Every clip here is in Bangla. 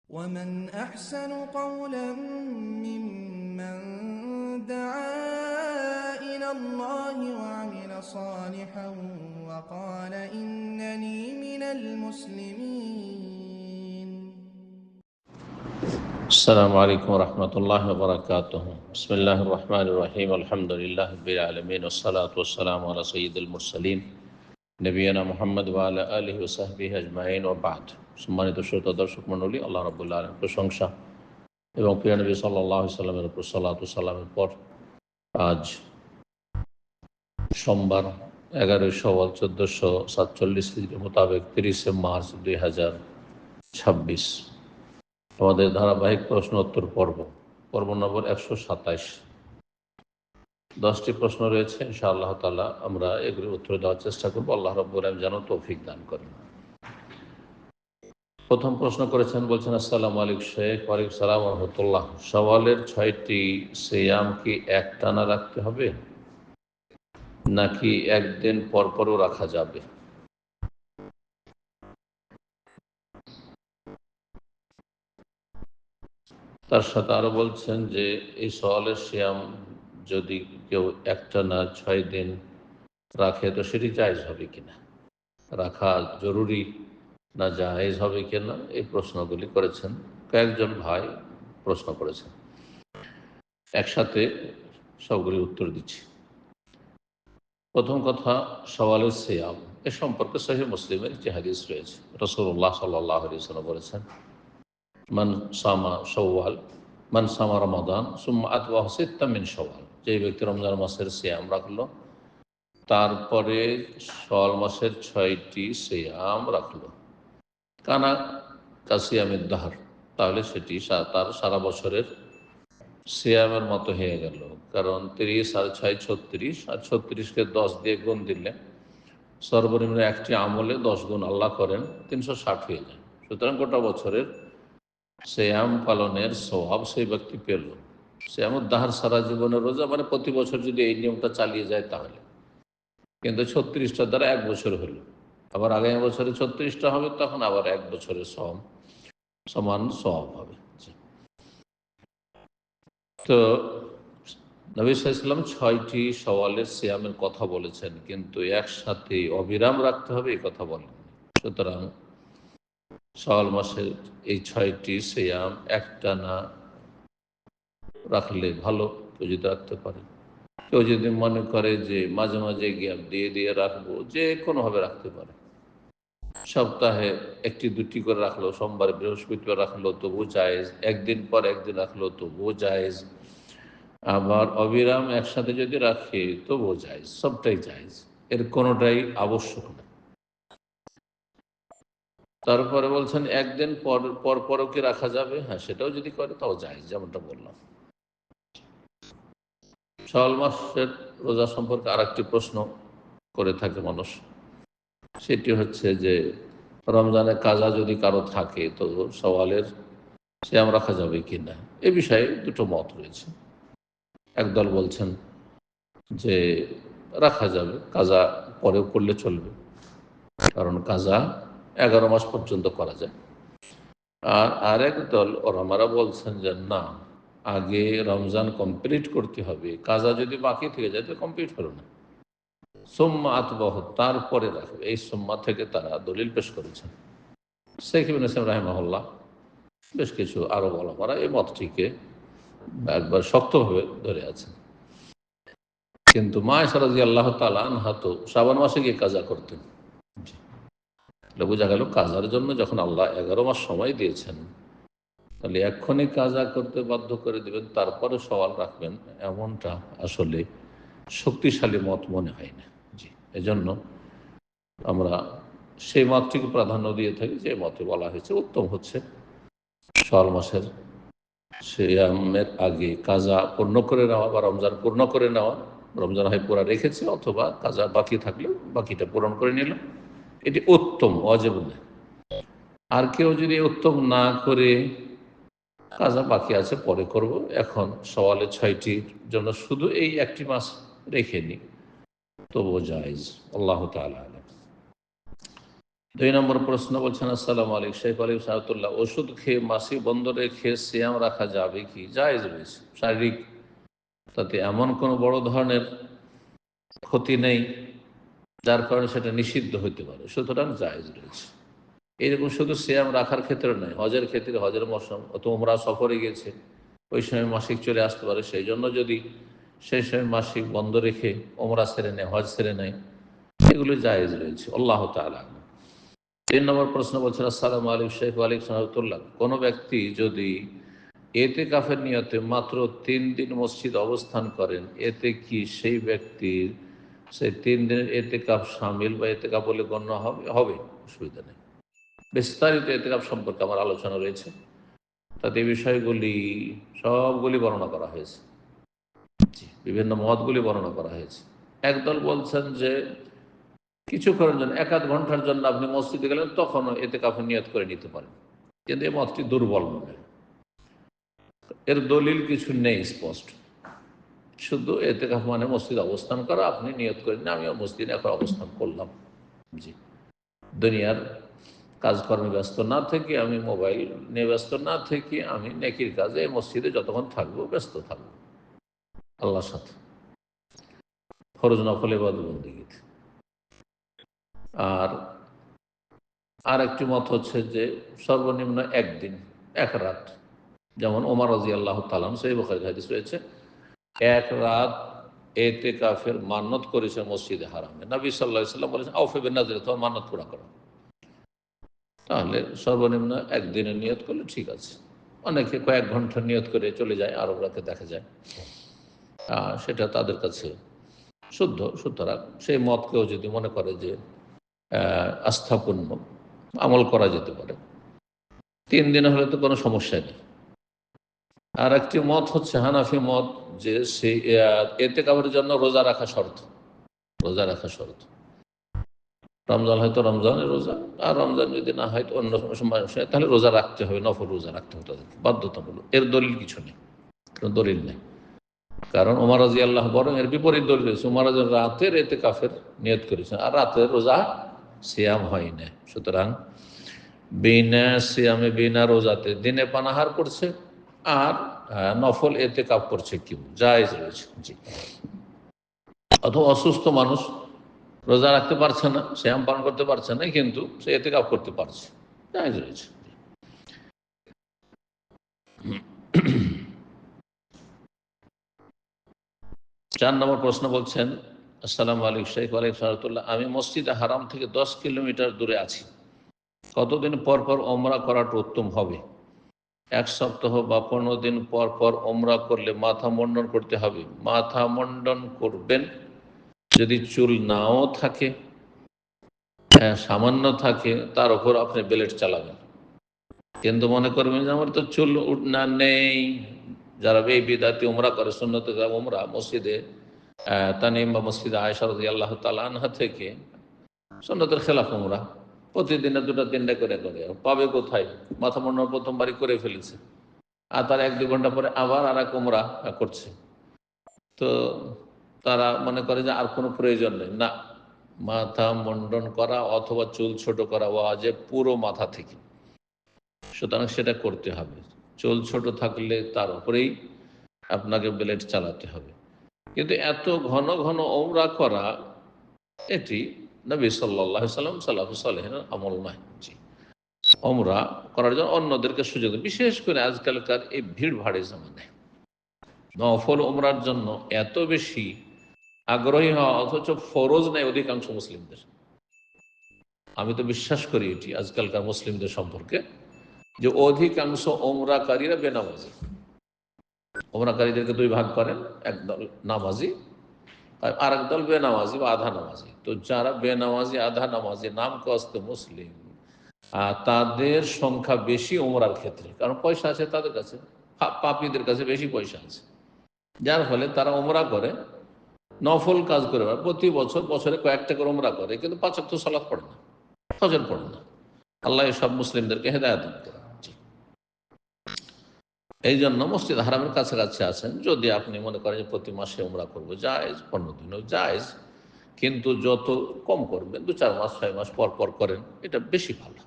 ومن أحسن قولا ممن دعا إلى الله وعمل صالحا وقال إنني من المسلمين. السلام عليكم ورحمة الله وبركاته. بسم الله الرحمن الرحيم. الحمد لله رب العالمين والصلاة والسلام على سيد المرسلين নবিয়ানা মুহাম্মদ ওয়া আলা আলিহি ওয়া সাহবিহি আজমাইন ওয়া বা'দ। সম্মানিত শ্রোতা দর্শক মণ্ডলী, আল্লাহ রাব্বুল আলামিনের প্রশংসা এবং প্রিয় নবী সাল্লাল্লাহু আলাইহি সাল্লামের উপর সালাত ও সালামের পর আজ সোমবার 11 শাওয়াল 1447 হিজরি মোতাবেক 30 মার্চ 2026 আমাদের ধারাবাহিক প্রশ্ন উত্তর পর্ব নম্বর 127। 10টি প্রশ্ন রয়েছে, ইনশাআল্লাহ তাআলা আমরা এগুলোর উত্তর দেওয়ার চেষ্টা করব। আল্লাহ রাব্বুল আলামিন যেন তৌফিক দান করেন। প্রথম প্রশ্ন করেছেন, বলছেন আসসালামু আলাইকুম শেখ। ওয়ালাইকুম সালাম ওয়া রাহমাতুল্লাহ। শাওয়ালের 6টি সিয়াম কি একটানা রাখতে হবে নাকি একদিন পরপরও রাখা যাবে? তার সাথে আরো বলছেন যে এই শাওয়ালের সিয়াম যদি কেউ একটানা 6 দিন রাখে তো সেটি জায়েজ হবে কিনা, রাখা জরুরি না জায়েজ হবে কিনা, এই প্রশ্নগুলি করেছেন। কয়েকজন ভাই প্রশ্ন করেছেন, একসাথে সবগুলি উত্তর দিচ্ছি। প্রথম কথা, শাওয়ালের সিয়াম এ সম্পর্কে সহিহ মুসলিমের একটি হাদিস রয়েছে। রাসূলুল্লাহ সাল্লাল্লাহু আলাইহি ওয়াসাল্লাম বলেছেন, মান সামা রমাদান সুম্মা আতবাহু সিত্তাম মিন শাওয়াল, যে ব্যক্তি রমজান মাসের সিয়াম রাখলো তারপরে শাওয়াল মাসের 6টি সিয়াম রাখলো, কানা কাসিয়ামের দাহার, তাহলে সেটি তার সারা বছরের সিয়ামের মতো হয়ে গেল। কারণ 30 আর 6 36, আর 36কে 10 দিয়ে গুণ দিলে সর্বনিম্ন একটি আমলে 10 গুণ আল্লাহ করেন, 360 হয়ে যায়। সুতরাং গোটা বছরের সিয়াম পালনের সওয়াব সেই ব্যক্তি পেল। সিয়ামুদ দাহার সারা জীবনের রোজা, মানে প্রতি বছর যদি এই নিয়মটা চালিয়ে যায় তাহলে, কিন্তু 36টা দ্বারা 1 বছর হলো, আবার আগামী বছরে 36টা হবে, তখন আবার 1 বছরের সমান সওয়াব হবে। তো নবী সাল্লাল্লাহু আলাইহি ওয়াসাল্লাম 6টি শাওয়ালের সিয়ামের কথা বলেছেন, কিন্তু একসাথে অবিরাম রাখতে হবে এই কথা বলেন। সুতরাং শাওয়াল মাসের এই 6টি সিয়াম একটানা রাখলে ভালো, কেউ যদি রাখতে পারে। কেউ যদি মনে করে যে মাঝে মাঝে গ্যাপ দিয়ে দিয়ে রাখবো, যে কোনোভাবে রাখতে পারে। সপ্তাহে 1-2টি করে রাখলো, সোমবার বৃহস্পতিবার রাখলো তবু জায়েজ, একদিন পর একদিন রাখলো তবুও জায়েজ, আবার অবিরাম একসাথে যদি রাখে তবুও জায়েজ, সবটাই জায়েজ, এর কোনোটাই আবশ্যক না। তারপরে বলছেন একদিন পরও কি রাখা যাবে? হ্যাঁ, সেটাও যদি করে তাও জায়েজ, যেমনটা বললাম। শাওয়াল মাসের রোজা সম্পর্কে আরেকটি প্রশ্ন করে থাকে মানুষ, সেটি হচ্ছে যে রমজানে কাজা যদি কারো থাকে তো শাওয়ালের সিয়াম রাখা যাবে কি না। এ বিষয়ে দুটো মত রয়েছে। একদল বলছেন যে রাখা যাবে, কাজা পরেও করলে চলবে, কারণ কাজা 11 মাস পর্যন্ত করা যায়। আর আরেক দল ওলামারা বলছেন যে না, আগে রমজান কমপ্লিট করতে হবে, কাজা যদি বাকি থেকে যায় তো কমপ্লিট হলো না, সুম্মা আতবাহ, তারপরে রাখবে। এই সুম্মা থেকে তারা দলিল পেশ করেছেন। শেখ ইবনে ইসলাম রাহিমাহুল্লাহ বেশ কিছু আরব ওলামারা এই মতটিকে একবার শক্তভাবে ধরে আছেন। কিন্তু মা আয়েশা রাদিয়াল্লাহু তাআলা আনহা তো শাবান মাসে গিয়ে কাজা করতেন। বোঝা গেল কাজার জন্য যখন আল্লাহ 11 মাস সময় দিয়েছেন, তাহলে এক্ষুনি কাজা করতে বাধ্য করে দেবেন, তারপরে সওয়াল রাখবেন, এমনটা আসলে শক্তিশালী মত মনে হয় না। জি, এজন্য আমরা সেই মতটিকে প্রাধান্য দিয়ে থাকি, যে মতে বলা হয়েছে উত্তম হচ্ছে শাওয়াল মাসের সিয়ামের আগে কাজা পূর্ণ করে নেওয়া বা রমজান পূর্ণ করে নেওয়া। রমজান হয় পুরা রেখেছে, অথবা কাজা বাকি থাকলে বাকিটা পূরণ করে নিল, এটি উত্তম, ওয়াজিব না। আর কেউ যদি উত্তম না করে কাজা বাকি আছে পরে করব, এখন সওয়ালের 6টির জন্য শুধু এই একটি মাস রেখে নি, তবুও জায়েজ। আল্লাহ তাআলা আলাম। 2 নম্বর প্রশ্ন বলছেন, আসসালামু আলাইকুম শেখ আলী সাহাতুল্লাহ, ওষুধ খেয়ে মাসিক বন্ধ রেখে সিয়াম রাখা যাবে কি? জায়েজ রয়েছে। শারীরিক তাতে এমন কোনো বড় ধরনের ক্ষতি নেই যার কারণে সেটা নিষিদ্ধ হতে পারে, সুতরাং জায়েজ রয়েছে। এইরকম শুধু সিয়াম রাখার ক্ষেত্রে নয়, হজের ক্ষেত্রে, হজের মৌসুম অত ওমরা সফরে গেছে, ওই সময় মাসিক চলে আসতে পারে, সেই জন্য যদি সেই সময় মাসিক বন্ধ রেখে ওমরা সেরে নেয়, হজ সেরে নেয়, এগুলো জায়েজ রয়েছে। আল্লাহ তাআলা। 3 নম্বর প্রশ্ন বলছেন, আসসালামু আলাইকুম শেখ ওয়ালাইকুম সালামতুল্লাহ, কোনো ব্যক্তি যদি এতেকাফের নিয়তে মাত্র 3 দিন মসজিদ অবস্থান করেন, এতে কি সেই ব্যক্তির সেই 3 দিনের এতেকাফ শামিল বা এতেকাফ বলে গণ্য হবে? হবে, অসুবিধা নেই। বিস্তারিত এতেকাফ সম্পর্কে আমার আলোচনা রয়েছে, তাতে এই বিষয়গুলি সবগুলি বর্ণনা করা হয়েছে। বিভিন্ন মতগুলি বর্ণনা করা হয়েছে। একদল বলছেন যে কিছুক্ষণের জন্য, 1-8 ঘন্টার জন্য আপনি মসজিদে গেলেন, তখনও এতেকাফের নিয়ত করে নিতে পারেন, কিন্তু এই মতটি দুর্বল মনে, এর দলিল কিছু নেই স্পষ্ট। শুধু এতেকাফ মানে মসজিদ অবস্থান করা, আপনি নিয়ত করেন না আমিও মসজিদে এখন অবস্থান করলাম, জি, দুনিয়ার কাজকর্মে ব্যস্ত না থেকে, আমি মোবাইল নিয়ে ব্যস্ত না থেকে, আমি নেকির কাজে মসজিদে যতক্ষণ থাকবো ব্যস্ত থাকবো আল্লাহর সাথে, ফরজ নফল ইবাদত বন্দেগীতে। আর আরেকটি মত হচ্ছে যে সর্বনিম্ন 1 দিন 1 রাত, যেমন ওমর রাদিয়াল্লাহু তাআলা, সহিহ বুখারী হাদিস রয়েছে, 1 রাত এতেকাফের মান্নত করেছে মসজিদে হারামে। নবী সাল্লাল্লাহু আলাইহি ওয়াসাল্লাম বলেছেন, আউফু বিন নাযর, তোমার মান্নত পুরা করো। তাহলে সর্বনিম্ন 1 দিনের নিয়ত করলে ঠিক আছে। অনেকে কয়েক ঘন্টার নিয়ত করে চলে যায়, আরবরাকে দেখা যায়, সেটা তাদের কাছে শুদ্ধ। সুতরাং সেই মতকেও যদি মনে করে যে আস্থাপূর্ণ, আমল করা যেতে পারে, 3 দিনে হলে তো কোনো সমস্যা নেই। আর একটি মত হচ্ছে হানাফি মত, যে সেই এতেকাফের জন্য রোজা রাখা শর্ত, রোজা রাখা শর্ত। রমজান হয়তো রমজানের রোজা, আর রমজান যদি না হয় তো অন্য সময়, তাহলে রোজা রাখতে হবে, নফল রোজা রাখতে হবে তাদেরকে, বাধ্যতামূলক। এর দলিল কিছু নেই, কোনো দলিল নেই। কারণ ওমর রাদিয়াল্লাহু, বরং এর বিপরীত দলিল রয়েছে, ওমর রাদিয়াল্লাহু রাতের এতেকাফের নিয়ত করেছেন, আর রাতের রোজা সিয়াম হয় না। সুতরাং বিনা সিয়ামে, বিনা রোজাতে দিনে পানাহার করছে, আর নফল এতেকাফ করছে, কি জায়েজ রয়েছে, জি। অথবা অসুস্থ মানুষ রোজা রাখতে পারছে না, সিয়াম পালন করতে পারছে না, কিন্তু সে এতেকাফ করতে পারছে, জায়েজ রয়েছে। 4 নম্বর প্রশ্ন বলছেন, আসসালামু আলাইকুম শেখ ওয়ালাইকুম সালাতুল্লাহ, আমি মসজিদে হারাম থেকে 10 কিলোমিটার দূরে আছি, কতদিন পর পর ওমরা করাটা উত্তম হবে? 1 সপ্তাহ বা 15 দিন পর পর ওমরা করলে মাথা মুন্ডন করতে হবে? মাথা মুন্ডন করবেন যদি চুল নাও থাকে, সামান্য থাকে, তার উপর আপনি বেলেট চালাবেন। কিন্তু মনে করবেন যে আমার তো চুল না নেই, যারা এই বিদাতি উমরা করে, সুন্নতে উমরা, মসজিদে তানিম বা মসজিদে আয়েশা রাদিয়াল্লাহু তাআলা আনহা থেকে সুন্নতের খেলাফ উমরা, প্রতিদিনে 2-3টা করে করে, পাবে কোথায়? মাথা মুন্ডন প্রথমবারই করে ফেলেছে, আর তার 1-2 ঘন্টা পরে আবার আর এক উমরা করছে, তো তারা মনে করে যে আর কোনো প্রয়োজন নেই। না, মাথা মুন্ডন করা অথবা চুল ছোট করা ওয়াজিব পুরো মাথা থেকে, সুতরাং সেটা করতে হবে। চুল ছোট থাকলে তার উপরেই আপনাকে ব্লেড চালাতে হবে। কিন্তু এত ঘন ঘন ওমরা করা, এটি নবী সাল্লাল্লাহু আলাইহি সাল্লাম, সালাফুস সালেহিনের আমল নয়। জি, ওমরা করার জন্য অন্যদেরকে সুযোগ, বিশেষ করে আজকালকার এই ভিড় ভাড়ের জামানায় নফল ওমরার জন্য এত বেশি আগ্রহী হওয়া, অথচ ফরজ নেই অধিকাংশ মুসলিমদের। আমি তো বিশ্বাস করি এটি আজকালকার মুসলিমদের সম্পর্কে, যে অধিকাংশ ওমরাকারীরা বেনামাজি। ওমরাকারীদেরকে 2 ভাগ করেন, একদল নামাজি আর একদল বেনামাজি বা আধা নামাজি। তো যারা বেনামাজি, আধা নামাজি, নাম কস্তে মুসলিম, তাদের সংখ্যা বেশি ওমরার ক্ষেত্রে, কারণ পয়সা আছে তাদের কাছে, পাপীদের কাছে বেশি পয়সা আছে, যার ফলে তারা ওমরা করে, নফল কাজ করে, প্রতি বছর বছরে কয়েকটা করে ওমরা করে, কিন্তু 5 ওয়াক্ত সালাত পড়ে না, ফজর পড়ে না। আল্লাহ সব মুসলিমদেরকে হেদায়েত দান করেন। এই জন্য মসজিদ হারামের কাছাকাছি আছেন, যদি আপনি মনে করেন যে প্রতি মাসে উমরা করবো, জায়েজ, 15 দিনও জায়েজ, কিন্তু যত কম করবেন, 2-4 মাস 6 মাস পর পর করেন, এটা বেশি ভালো।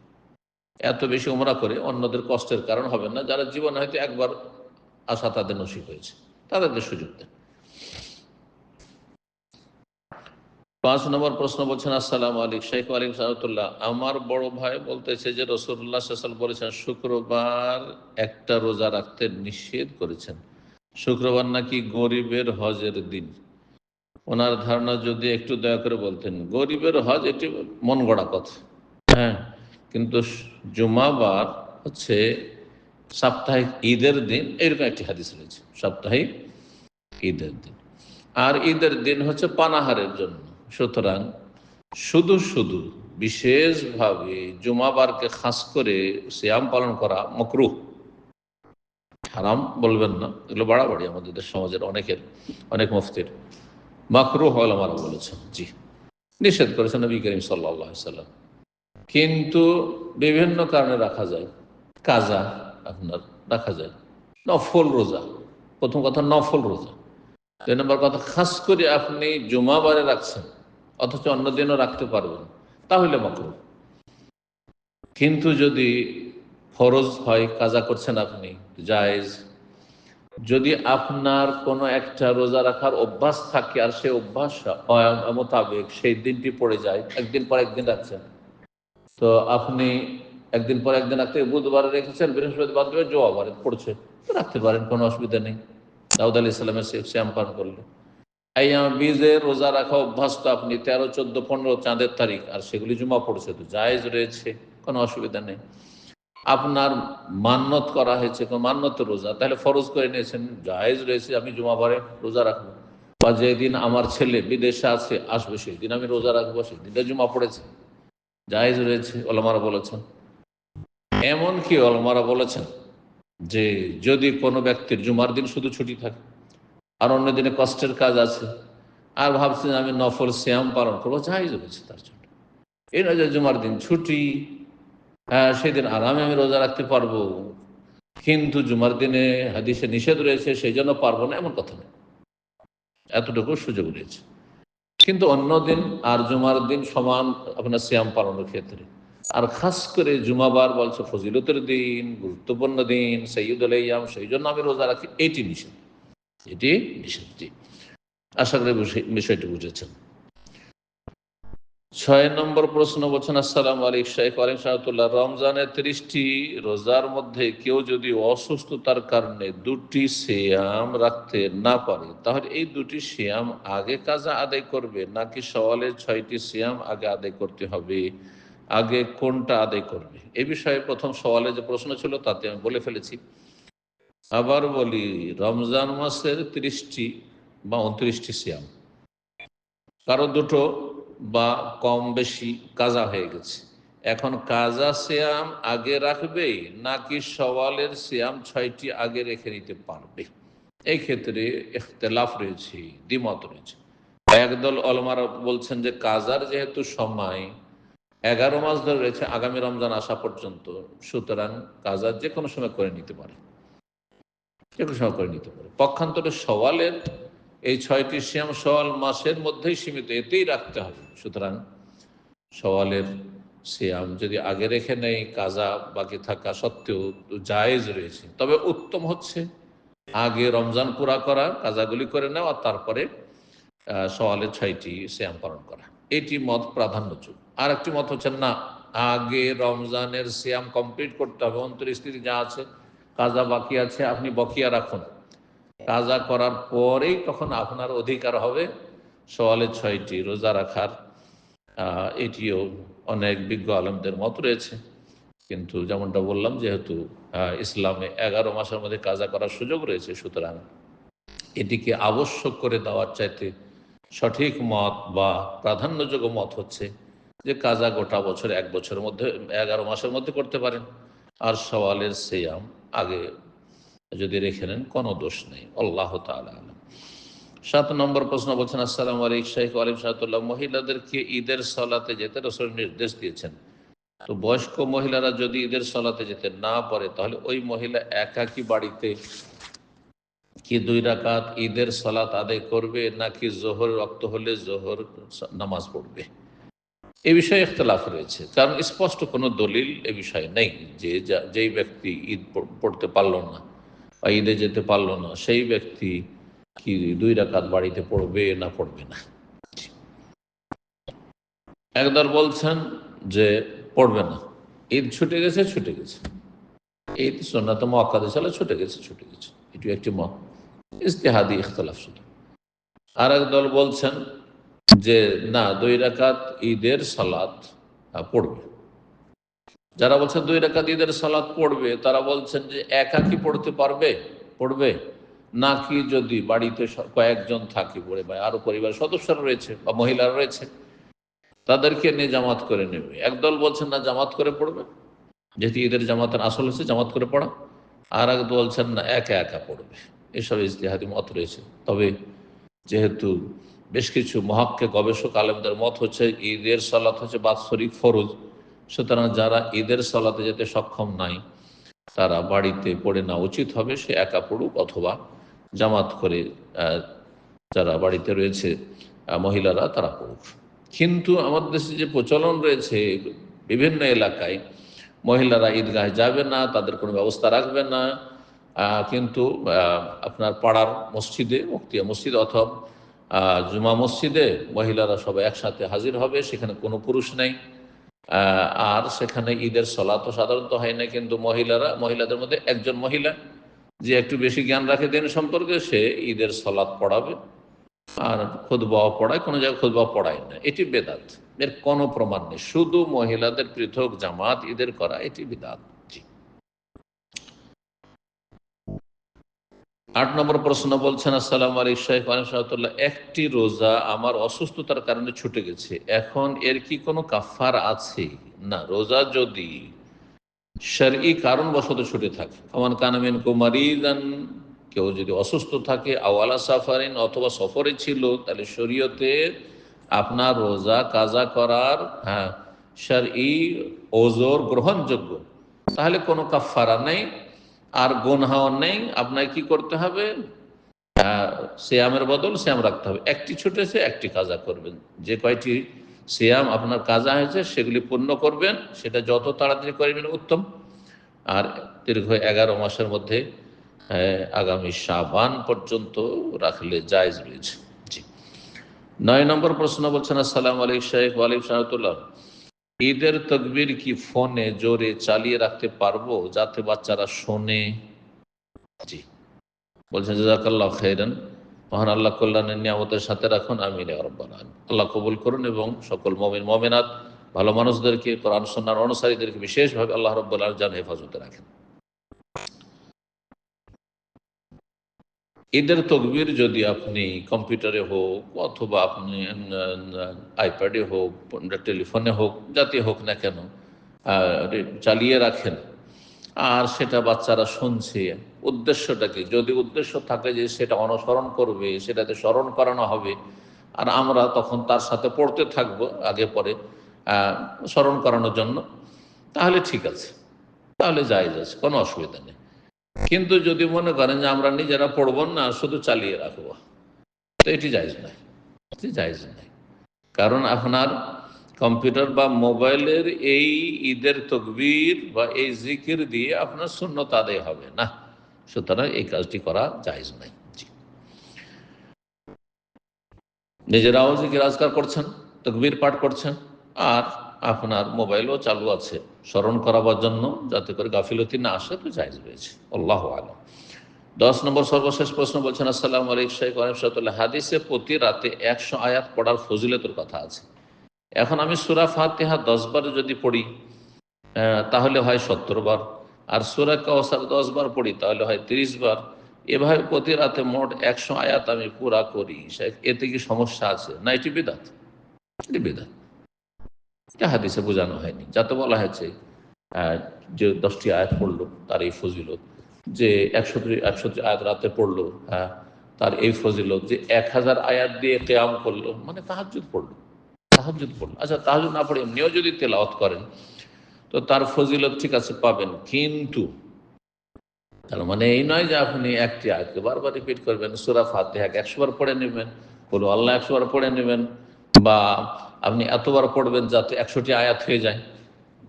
এত বেশি উমরা করে অন্যদের কষ্টের কারণ হবে না। যারা জীবনে হয়তো একবার আসা তাদের নসিব হয়েছে, তাদেরকে সুযোগ দেন। 5 নম্বর প্রশ্ন বলছেন, আসসালামু আলাইকুম শেখ ওয়ালিকুম সালামতুল্লাহ। আমার বড় ভাই বলতেছে যে রাসূলুল্লাহ সাল্লাল্লাহু আলাইহি ওয়াসাল্লাম বলেছেন শুক্রবার একটা রোজা রাখতে নিষেধ করেছেন। শুক্রবার নাকি গরিবের হজের দিন। ওনার ধারণা যদি একটু দয়া করে বলতেন। গরিবের হজ এটি মন গড়া কথা, হ্যাঁ, কিন্তু জুমাবার হচ্ছে সাপ্তাহিক ঈদের দিন, এরকম একটি হাদিস রয়েছে, সাপ্তাহিক ঈদের দিন। আর ঈদের দিন হচ্ছে পানাহারের জন্য। সুতরাং শুধু শুধু বিশেষভাবে জুমাবারকে খাস করে সিয়াম পালন করা মাকরুহ। হারাম বলবেন না, এগুলো বাড়াবাড়ি আমাদের দেশ সমাজের অনেক মুফতির। মাকরুহ ওলামারা বলেছেন, জি, নিষেধ করেছেন নবী করিম সাল্লাল্লাহু আলাইহি সাল্লাম। কিন্তু বিভিন্ন কারণে রাখা যায়। কাজা আপনার রাখা যায়, নফল রোজা, প্রথম কথা নফল রোজা। 2 নম্বর কথা, খাস করে আপনি জুমাবারে রাখছেন অথচ অন্য দিনও রাখতে পারবেন, তাহলে মাকরুহ। কিন্তু যদি ফরজ হয়, কাজা করছেন আপনি, জায়েজ। যদি আপনার কোনো একটা রোজা রাখার অভ্যাস থাকে আর সেই অভ্যাস মোতাবেক সেই দিনটি পড়ে যায়, একদিন পর একদিন রাখছেন, তো আপনি একদিন পর একদিন রাখতে, বুধবারে রেখেছেন, বৃহস্পতিবার দেবে, জোয়াবারে পড়ছে, তো রাখতে পারেন, কোনো অসুবিধা নেই। দাউদ আলাইহিস সালামের শ্যাম পালন করলে আইয়াম বীজের রোজা রাখা অভ্যাস তো আপনি 13, 14, 15 চাঁদের তারিখ, আর সেগুলি জুমা পড়ছে, তো জায়েজ রয়েছে, কোনো অসুবিধা নেই। আপনার মান্যত করা হয়েছে, কোনো মান্যত রোজা, তাহলে ফরজ করে নিয়েছেন, জায়েজ রয়েছে, আমি জুমাবারে রোজা রাখবো। বা যেদিন আমার ছেলে বিদেশে আছে, আসবে, সেই দিন আমি রোজা রাখবো, সেই দিনটা জুমা পড়েছে, জায়েজ রয়েছে, ওলামারা বলেছেন। এমনকি ওলামারা বলেছেন যে যদি কোনো ব্যক্তির জুমার দিন শুধু ছুটি থাকে আর অন্য দিনে কষ্টের কাজ আছে, আর ভাবছেন আমি নফল শ্যাম পালন করবো, জায়েজ রয়েছে তার জন্য। এই নয় যে জুমার দিন ছুটি, হ্যাঁ সেদিন আরামে আমি রোজা রাখতে পারবো, কিন্তু জুমার দিনে হাদিসে নিষেধ রয়েছে সেই জন্য পারবো না, এমন কথা নেই। এতটুকু সুযোগ রয়েছে। কিন্তু অন্য দিন আর জুমার দিন সমান আপনার সিয়াম পালনের ক্ষেত্রে। আর খাস করে জুমাবার বলছে ফজিলতের দিন, গুরুত্বপূর্ণ দিন, সৈয়দুল আইয়াম, সেই জন্য আমি রোজা রাখি, এটি নিষেধ, এটি নিষেধ। জি, আশা করি বিষয়টি বুঝেছেন। 6 নম্বর প্রশ্ন বলছেন, আসসালামু আলাইকুম শেখ ওয়ালিকুম সালামতুল্লাহ। রমজানের 30টি রোজার মধ্যে কেউ যদি অসুস্থতার কারণে 2টি সিয়াম রাখতে না পারে, তাহলে এই 2টি সিয়াম আগে কাজা আদায় করবে নাকি সওয়ালের 6টি সিয়াম আগে আদায় করতে হবে? আগে কোনটা আদায় করবে? এ বিষয়ে প্রথম সওয়ালে যে প্রশ্ন ছিল তাতে আমি বলে ফেলেছি। আবার বলি, রমজান মাসের 30টি বা 29টি সিয়াম, কারো দুটো বা কম বেশি কাজা হয়ে গেছে, এখন কাজা সিয়াম আগে রাখবে নাকি সওয়ালের সিয়াম 6টি আগে রেখে নিতে পারবে? এই ক্ষেত্রে ইখতিলাফ রয়েছে, দ্বিমত রয়েছে। একদল ওলামারা বলছেন যে কাজার যেহেতু সময় 11 মাস ধরে রয়েছে আগামী রমজান আসা পর্যন্ত, সুতরাং কাজার যে কোনো সময় করে নিতে পারে, যে কোনো সময় করে নিতে পারে। পক্ষান্তরে সওয়ালের এই 6টি সিয়াম সওয়াল মাসের মধ্যেই সীমিত, এতেই রাখতে হবে। সুতরাং সওয়ালের সিয়াম যদি আগে রেখে নেই, কাজা বাকি থাকা সত্ত্বেও জায়েজ রয়েছে, তবে উত্তম হচ্ছে আগে রমজান পুরা করা, কাজাগুলি করে নেওয়া, তারপরে সওয়ালের 6টি সিয়াম পালন করা, এটি মত প্রাধান্যযোগ্য। আর একটি মত হচ্ছে না, আগে রমজানের সিয়াম কমপ্লিট করতে হবে, 29 যা আছে, কাজা বাকি আছে, আপনি বকিয়া রাখুন, কাজা করার পরেই তখন আপনার অধিকার হবে সওয়ালের 6টি রোজা রাখার। এটিও অনেক বিজ্ঞ আলেমদের মত রয়েছে। কিন্তু যেমনটা বললাম, যেহেতু ইসলামে 11 মাসের মধ্যে কাজা করার সুযোগ রয়েছে, সুতরাং এটিকে আবশ্যক করে দেওয়ার চাইতে সঠিক মত বা প্রাধান্যযোগ্য মত হচ্ছে যে কাজা গোটা বছর, 1 বছরের মধ্যে 11 মাসের মধ্যে করতে পারেন, আর সওয়ালের সিয়াম আগে যদি রেখে নেন কোনো দোষ নেই। আল্লাহ তাআলা আলাম। 7 নম্বর প্রশ্ন বলছেন, আসসালামু আলাইকুম শেখ ওয়ালিকুম সালামতুল্লাহ। মহিলাদেরকে ঈদের সলাতে যেতে রাসূল নির্দেশ দিয়েছেন, তো বয়স্ক মহিলারা যদি ঈদের সলাতে যেতে না পারে, তাহলে ওই মহিলা একাকী বাড়িতে কি 2 রাকাত ঈদের সালাত আদায় করবে নাকি জোহর রক্ত হলে জোহর নামাজ পড়বে, এ বিষয়ে ইখতিলাফ রয়েছে। কারণ স্পষ্ট কোনো দলিল এ বিষয়ে নেই যে যেই ব্যক্তি ঈদ পড়তে পারল না বা ঈদে যেতে পারলো না সেই ব্যক্তি কি 2 রাকাত বাড়িতে পড়বে না পড়বে না। একদল বলছেন যে পড়বে না, ঈদ ছুটে গেছে ছুটে গেছে, ঈদ সুন্নাত মুআক্কাদা ছিল ছুটে গেছে ছুটে গেছে, এটি একটি মত, ইজতিহাদি ইখতিলাফ শুধু। আর এক দল বলছেন যে না 2 রাকাত ঈদের সালাত পড়বে। যারা বলছেন 2 রাকাত ঈদের সালাত পড়বে তারা বলছেন যে একা কি পড়তে পারবে, পড়বে, নাকি যদি বাড়িতে কয়েকজন থাকে পড়ে বা আরো পরিবার সদস্যরা রয়েছে বা মহিলারা রয়েছে তাদেরকে নিয়ে জামাত করে নেবে। একদল বলছেন না জামাত করে পড়বে, যেহেতু ঈদের জামাতের আসল হচ্ছে জামাত করে পড়া। আর এক বলছেন না একা একা পড়বে। এসব ইজতিহাদি মত রয়েছে। তবে যেহেতু বেশ কিছু মহাক্কে গবেষক আলেমদের মত হচ্ছে ঈদের সালাত হচ্ছে বাৎসরিক ফরজ, সুতরাং যারা ঈদের সালাতে যেতে সক্ষম নাই তারা বাড়িতে পড়ে না উচিত হবে, সে একা পড়ুক অথবা জামাত করে যারা বাড়িতে রয়েছে মহিলারা তারা পড়ুক। কিন্তু আমাদের দেশে যে প্রচলন রয়েছে বিভিন্ন এলাকায় মহিলারা ঈদগাহে যাবে না, তাদের কোনো ব্যবস্থা রাখবে না, কিন্তু আপনার পাড়ার মসজিদে মুক্তিয়া মসজিদ অথবা জুমা মসজিদে মহিলারা সবাই একসাথে হাজির হবে, সেখানে কোনো পুরুষ নেই, আর সেখানে ঈদের সলাতও সাধারণত হয় না, কিন্তু মহিলাদের মধ্যে একজন মহিলা যে একটু বেশি জ্ঞান রাখে দিন সম্পর্কে সে ঈদের সলাত পড়াবে, আর খুতবা পড়ায়, কোনো জায়গায় খুতবা পড়ায় না, এটি বেদাত, এর কোনো প্রমাণ নেই। শুধু মহিলাদের পৃথক জামাত ঈদের করা এটি বিদাত। 8 নম্বর প্রশ্ন বলছেন, আসসালামু আলাইকুম শাইখ রাহমাতুল্লাহ, একটি রোজা আমার অসুস্থতার কারণে ছুটে গেছে, এখন এর কি কোনো কাফারা আছে? না, রোজা যদি শরঈ কারণবশত ছুটে থাকে, ফামান কানা মিনকুম মারিদান, কেউ যদি অসুস্থ থাকে, আওয়ালা সাফারিন, অথবা সফরে ছিল, তাহলে শরীয়তে আপনার রোজা কাজা করার শরঈ ওজর গ্রহণযোগ্য, তাহলে কোনো কাফারা নেই আর গুনহাও নেই। আপনাকে কি করতে হবে? সিয়ামের বদল সিয়াম রাখতে হবে। একটি ছুটেছে একটি কাজা করবেন, যে কয়টি সিয়াম আপনার কাজা হয়েছে সেগুলি পূর্ণ করবেন, সেটা যত তাড়াতাড়ি করবেন উত্তম। আর দীর্ঘ 11 মাসের মধ্যে আগামী শাবান পর্যন্ত রাখলে জায়েজ রয়েছে। জি। 9 নম্বর প্রশ্ন বলছেন, আসসালামু আলাইকুম শাইখ। ওয়ালাইকুম সালাম। ঈদের তাকবীর কি ফোনে জোরে চালিয়ে রাখতে পারবো যাতে বাচ্চারা শোনে? জি। বলছেন জাযাকাল্লাহু খাইরান, মহান আল্লাহ কল্যাণের নিয়ামতের সাথে রাখুন, আমিন ইয়া রাব্বাল আলামিন। আল্লাহ কবুল করুন এবং সকল মুমিন মুমিনাত ভালো মানুষদেরকে, কোরআন সুন্নাহর অনুসারীদেরকে বিশেষভাবে আল্লাহ রাব্বুল আলামিন যেন হেফাজতে রাখেন। ঈদের তকবীর যদি আপনি কম্পিউটারে হোক অথবা আপনি আইপ্যাডে হোক, টেলিফোনে হোক, যাতে হোক না কেন চালিয়ে রাখেন আর সেটা বাচ্চারা শুনছে, উদ্দেশ্যটা কি? যদি উদ্দেশ্য থাকে যে সেটা অনুসরণ করবে, সেটাতে স্মরণ করানো হবে আর আমরা তখন তার সাথে পড়তে থাকবো আগে পরে স্মরণ করানোর জন্য, তাহলে ঠিক আছে, তাহলে জায়েজ আছে, কোনো অসুবিধা নেই। কিন্তু যদি মনে করেন যে আমরা নিজেরা পড়বো না, শুধু চালিয়ে রাখবো, তো এটি জায়েজ নয়, এটি জায়েজ নয়। কারণ আপনার কম্পিউটার বা মোবাইলের এই ঈদের তকবীর বা এই জিকির দিয়ে আপনার সুন্নত আদায় হবে না, সুতরাং এই কাজটি করা জায়েজ নাই। জি। নিজেরাও জিকির আজকার করছেন, তকবীর পাঠ করছেন, আর আপনার মোবাইলও চালু আছে স্মরণ করাবার জন্য, যাতে করে গাফিলতি না আসে, তো জায়েজ রয়েছে। আল্লাহু আ'লাম। 10 নম্বর সর্বশেষ প্রশ্ন বলছেন, আসসালামু আলাইকুম শাইখ ওয়া রাহমাতুল্লাহ, হাদিসে প্রতি রাতে 100 আয়াত পড়ার ফজিলতের কথা আছে। এখন আমি সূরা ফাতিহা 10 বার যদি পড়ি তাহলে হয় 70 বার, আর সূরা কাউসার 10 বার পড়ি তাহলে হয় 30 বার। এভাবে প্রতি রাতে মোট 100 আয়াত আমি পুরা করি, এতে কি সমস্যা আছে? না, এটি বিদআত, এটি বিদআত, এটা হাদিসে বোঝানো হয়নি। যাতে বলা হয়েছে যে 10টি আয়াত পড়লো তার এই ফজিলত, যে 100 আয়াত রাতে পড়লো তার এই ফজিলত, যে 1000 আয়াত দিয়ে কিয়াম করলো, মানে তাহাজ্জুদ পড়লো, তাহাজ্জুদ পড়লো। আচ্ছা, তাহাজ্জুদ না পড়ে এমনিও যদি তেলাওয়াত করেন তো তার ফজিলত ঠিক আছে পাবেন, কিন্তু তার মানে এই নয় যে আপনি একটি আয়াতকে বারবার রিপিট করবেন, সূরা ফাতিহাকে 100 বার পড়ে নেবেন, কুল আল্লাহ 100 বার পড়ে নেবেন, বা আপনি এতবার পড়বেন যাতে 100টি আয়াত হয়ে যায়।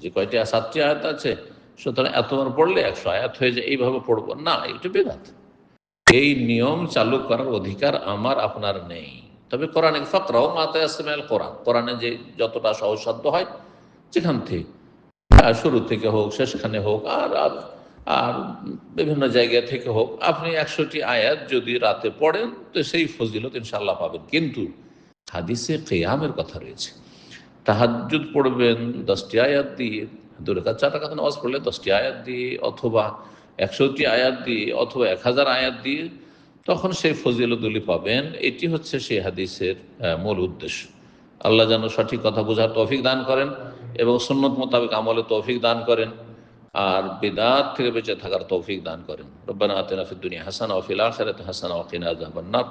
যে কয়টি 7টি আয়াত আছে, সুতরাং এতবার পড়লে 100 আয়াত হয়ে যায়, এইভাবে পড়বো না, এটা বেদাত। এই নিয়ম চালু করার অধিকার আমার আপনার নেই। তবে কোরআনে ফাকরাও মা তায়াসসারা মিনাল কোরআন, কোরআনে যে যতটা সহজসাধ্য হয় যেখান থেকে, শুরু থেকে হোক, শেষখানে হোক, আর আর আর বিভিন্ন জায়গা থেকে হোক, আপনি 100টি আয়াত যদি রাতে পড়েন তো সেই ফজিলত ইনশাআল্লাহ পাবেন। কিন্তু হাদিসে কিয়ামের কথা রয়েছে, তাহাজ্জুদ পড়বেন 10টি আয়াত দিয়ে, 2 রাকাত 4 রাকাত নামাজ পড়লে 10টি আয়াত দিয়ে, অথবা 100টি আয়াত দিয়ে, অথবা 1000 আয়াত দিয়ে, তখন সেই ফজিলতগুলি পাবেন। এটি হচ্ছে সেই হাদিসের মূল উদ্দেশ্য। আল্লাহ যেন সঠিক কথা বোঝার তৌফিক দান করেন এবং সুন্নত মোতাবেক আমলে তৌফিক দান করেন, আর বিদআত থেকে বেঁচে থাকার তৌফিক দান করেন। রব্বানা আতিনা ফিদ দুনিয়া হাসানাহ ওয়া ফিল আখিরাতি হাসানাহ ওয়া কিনা আযাবান নার।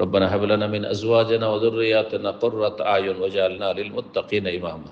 রব্বানা হাব লানা মিন আজওয়াজিনা ওয়া যুররিয়াতিনা কুররাতা আয়ুন ওয়াজআলনা লিল মুত্তাকিনা ইমামা।